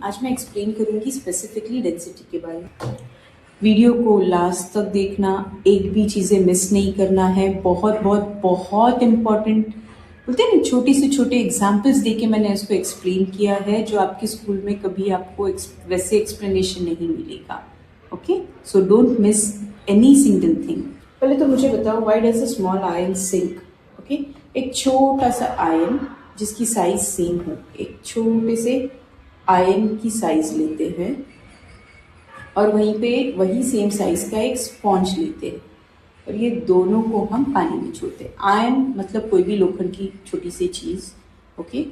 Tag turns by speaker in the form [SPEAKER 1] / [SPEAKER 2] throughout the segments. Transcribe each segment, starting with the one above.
[SPEAKER 1] आज मैं एक्सप्लेन करूंगी स्पेसिफिकली डेंसिटी के बारे में। वीडियो को लास्ट तक देखना, एक भी चीज़ें मिस नहीं करना है। बहुत बहुत बहुत इम्पॉर्टेंट, बोलते हैं ना, छोटे से छोटे एग्जाम्पल्स देके मैंने इसको एक्सप्लेन किया है, जो आपके स्कूल में कभी आपको वैसे एक्सप्लेनेशन नहीं मिलेगा। Okay, so don't miss any single thing. पहले तो मुझे बताओ, why does a small ion sink? Okay, एक छोटा सा आयन जिसकी साइज सेम हो, एक छोटे से आयन की साइज लेते हैं और वहीं पे वही सेम साइज का एक स्पॉन्ज लेते हैं और ये दोनों को हम पानी में छोड़ते हैं। आयन मतलब कोई भी लोखंड की छोटी सी चीज। ओके,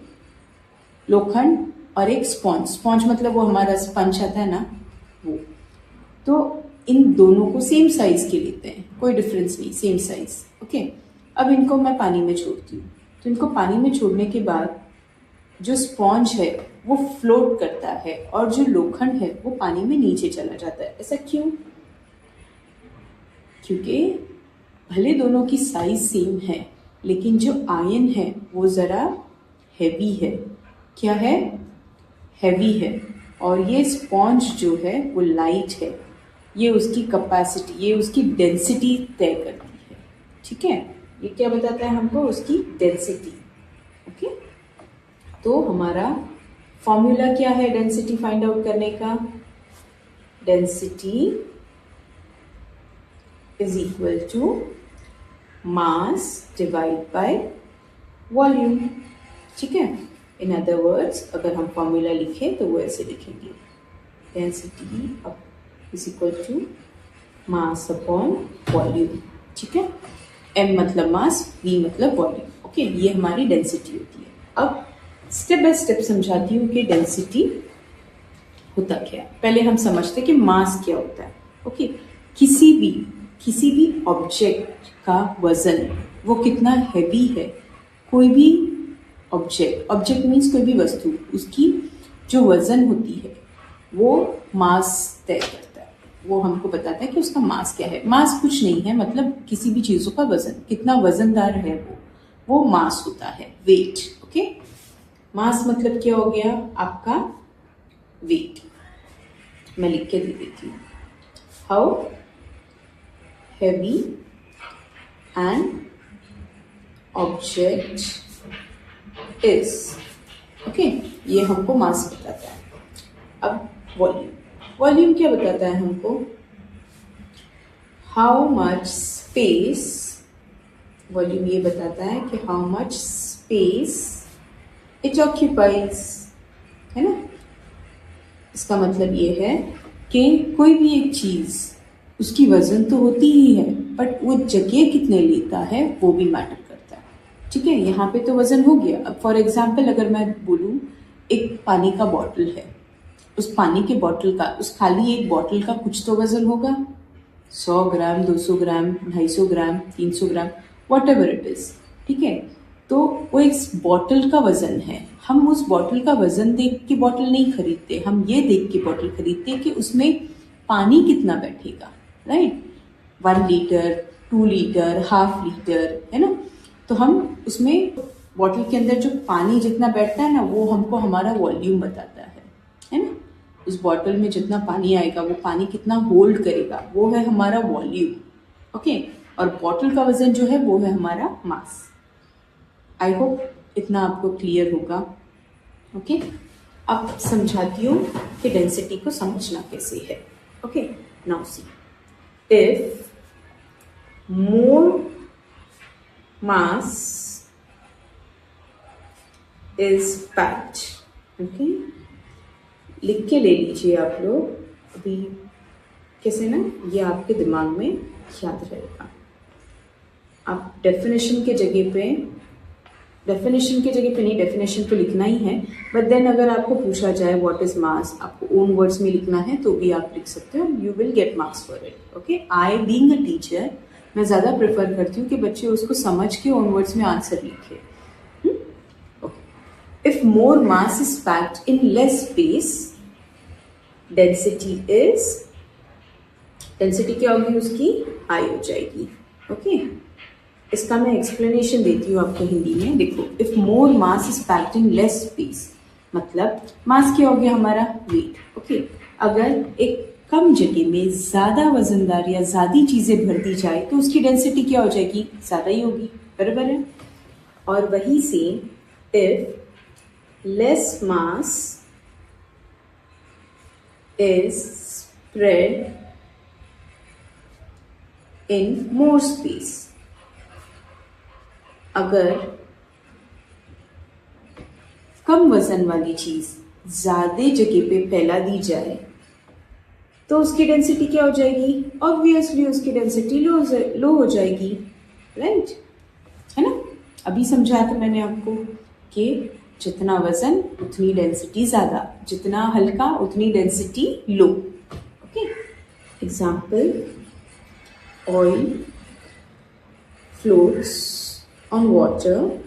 [SPEAKER 1] लोखंड और एक स्पॉन्ज। स्पॉन्ज मतलब वो हमारा स्पंज आता है ना, वो। तो इन दोनों को सेम साइज के लेते हैं, कोई डिफरेंस नहीं, सेम साइज। ओके, अब इनको मैं पानी में छोड़ती हूँ। तो इनको पानी में छोड़ने के बाद जो स्पॉन्ज है वो फ्लोट करता है और जो लोखंड है वो पानी में नीचे चला जाता है। ऐसा क्यों? क्योंकि भले दोनों की साइज सेम है, लेकिन जो आयन है वो ज़रा हैवी है। क्या है? हैवी है। और ये स्पॉन्ज जो है वो लाइट है। ये उसकी कैपेसिटी, ये उसकी डेंसिटी तय करती है। ठीक है, ये क्या बताता है हमको? उसकी डेंसिटी। ओके, तो हमारा फॉर्मूला क्या है डेंसिटी फाइंड आउट करने का? Density is equal to mass divide by volume. ठीक है, इन अदर वर्ड्स अगर हम फॉर्मूला लिखें तो वो ऐसे लिखेंगे, density is equal to mass upon volume. ठीक है, m मतलब मास, v मतलब वॉल्यूम। ओके, ये हमारी डेंसिटी होती है। अब स्टेप बाय स्टेप समझाती हूँ कि डेंसिटी होता क्या है। पहले हम समझते हैं कि मास क्या होता है। ओके, किसी भी ऑब्जेक्ट का वजन वो कितना हैवी है। कोई भी ऑब्जेक्ट मीन्स कोई भी वस्तु, उसकी जो वजन होती है वो मास तय करता है। वो हमको बताता है कि उसका मास क्या है। मास कुछ नहीं है, मतलब किसी भी चीज़ों का वजन, कितना वजनदार है वो मास होता है, वेट। ओके, मास मतलब क्या हो गया? आपका वेट। मैं लिख के दे देती हूँ, how heavy an object is. Okay, ये हमको मास बताता है। अब वॉल्यूम क्या बताता है हमको? How much space. वॉल्यूम ये बताता है कि how much space it occupies, है ना। इसका मतलब ये है कि कोई भी एक चीज, उसकी वजन तो होती ही है, बट वो जगह कितने लेता है वो भी मैटर करता है। ठीक है, यहाँ पे तो वजन हो गया। अब फॉर एग्जाम्पल अगर मैं बोलूँ, एक पानी का बॉटल है, उस पानी के बॉटल का, उस खाली एक बॉटल का कुछ तो वजन होगा, 100 ग्राम, 200 ग्राम, 250 ग्राम, 300 ग्राम, वॉट एवर इट इज। ठीक है, तो वो एक बॉटल का वजन है। हम उस बॉटल का वजन देख के बॉटल नहीं खरीदते, हम ये देख के बॉटल खरीदते कि उसमें पानी कितना बैठेगा। Right, 1 litre, 2 litre, half litre, है ना। तो हम उसमें बॉटल के अंदर जो पानी जितना बैठता है ना, वो हमको हमारा वॉल्यूम बताता है ना। उस बॉटल में जितना पानी आएगा, वो पानी कितना होल्ड करेगा, वो है हमारा वॉल्यूम। ओके, और बॉटल का वजन जो है वो है हमारा मास। आई होप इतना आपको क्लियर होगा। ओके, अब समझाती हूँ कि डेंसिटी को समझना कैसे है। Okay, now see, if more mass is packed. Okay, लिख के ले लीजिए आप लोग अभी, कैसे ना, ये आपके दिमाग में याद रहेगा। आप डेफिनेशन के जगह पे नहीं, डेफिनेशन तो लिखना ही है, बट देन अगर आपको पूछा जाए व्हाट इज मास, आपको ओन वर्ड्स में लिखना है तो भी आप लिख सकते हो, you will get marks for it. Okay, I being a teacher, मैं ज़्यादा प्रेफर करती हूँ कि बच्चे उसको समझ के ओन वर्ड्स में आंसर लिखे। If more mass is packed in less space, density क्या होगी उसकी? हाई हो जाएगी। ओके, इसका मैं एक्सप्लेनेशन देती हूँ आपको हिंदी में। देखो, if more mass is packed in less space, मतलब मास क्या हो गया हमारा, वेट। ओके, अगर एक कम जगह में ज्यादा वजनदार या ज्यादा चीजें भर दी जाए तो उसकी डेंसिटी क्या हो जाएगी, ज्यादा ही होगी, बराबर है। और वही से if less mass is spread in more space, अगर कम वजन वाली चीज ज्यादा जगह पे फैला दी जाए तो उसकी डेंसिटी क्या हो जाएगी, ऑब्वियसली उसकी डेंसिटी लो हो जाएगी, राइट, है ना। अभी समझाया था मैंने आपको कि जितना वजन उतनी डेंसिटी ज्यादा, जितना हल्का उतनी density low. Okay, example, oil floats on water.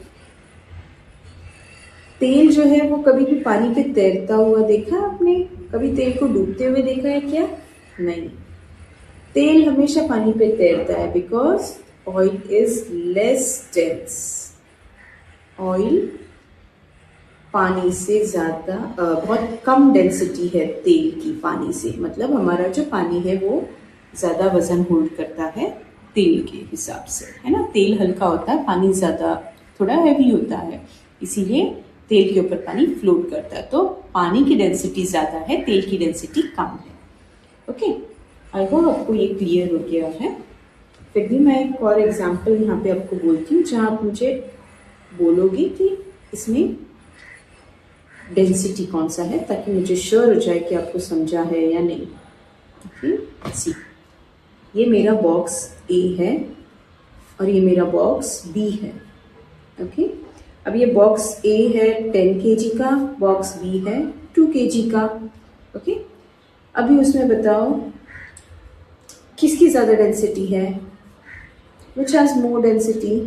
[SPEAKER 1] तेल जो है वो कभी भी पानी पे तैरता हुआ देखा आपने, कभी तेल को डूबते हुए देखा है क्या, नहीं। तेल हमेशा पानी पे तैरता है because oil is less dense. Oil पानी से ज्यादा बहुत कम डेंसिटी है तेल की पानी से, मतलब हमारा जो पानी है वो ज्यादा वजन होल्ड करता है तेल के हिसाब से, है ना। तेल हल्का होता है, पानी ज्यादा थोड़ा हैवी होता है, इसीलिए तेल के ऊपर पानी फ्लोट करता है। तो पानी की डेंसिटी ज्यादा है, तेल की डेंसिटी कम है। ओके, आई होप आपको ये क्लियर हो गया है। फिर भी मैं एक और एग्जाम्पल यहाँ पे आपको बोलती हूँ जहाँ आप मुझे बोलोगे कि इसमें डेंसिटी कौन सा है, ताकि मुझे श्योर हो जाए कि आपको समझा है या नहीं। ओके, सी, ये मेरा बॉक्स ए है और ये मेरा बॉक्स बी है। ओके, अब ये बॉक्स ए है 10 kg का, बॉक्स बी है 2 kg का। ओके, अभी उसमें बताओ किसकी ज़्यादा डेंसिटी है, which has more density,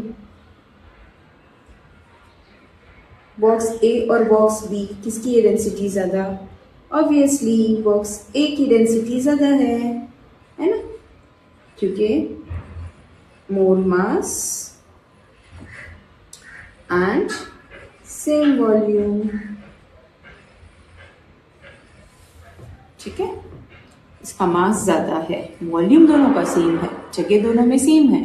[SPEAKER 1] box A और बॉक्स बी, किसकी ये डेंसिटी ज़्यादा, ऑब्वियसली बॉक्स ए की डेंसिटी ज़्यादा है ना, क्योंकि मोर मास एंड सेम वॉल्यूम। ठीक है, इसका मास ज्यादा है, वॉल्यूम दोनों का सेम है, जगह दोनों में सेम है,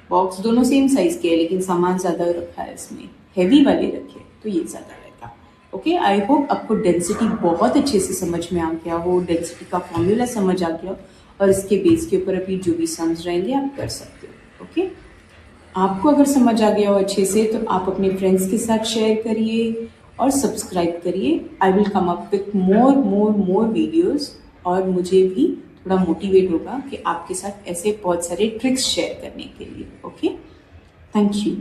[SPEAKER 1] बॉक्स दोनों सेम साइज के है, लेकिन सामान ज्यादा रखा है, इसमें हैवी वाले रखे तो ये ज्यादा रहेगा। ओके, आई होप आपको डेंसिटी बहुत अच्छे से समझ में आ गया हो, डेंसिटी का फॉर्मूला समझ आ गया हो, और इसके बेस के ऊपर अभी जो भी सम्स रहेंगे आप कर सकते हो। ओके, आपको अगर समझ आ गया हो अच्छे से तो आप अपने फ्रेंड्स के साथ शेयर करिए और सब्सक्राइब करिए। I will come up with more videos, और मुझे भी थोड़ा मोटिवेट होगा कि आपके साथ ऐसे बहुत सारे ट्रिक्स शेयर करने के लिए। Okay, thank you.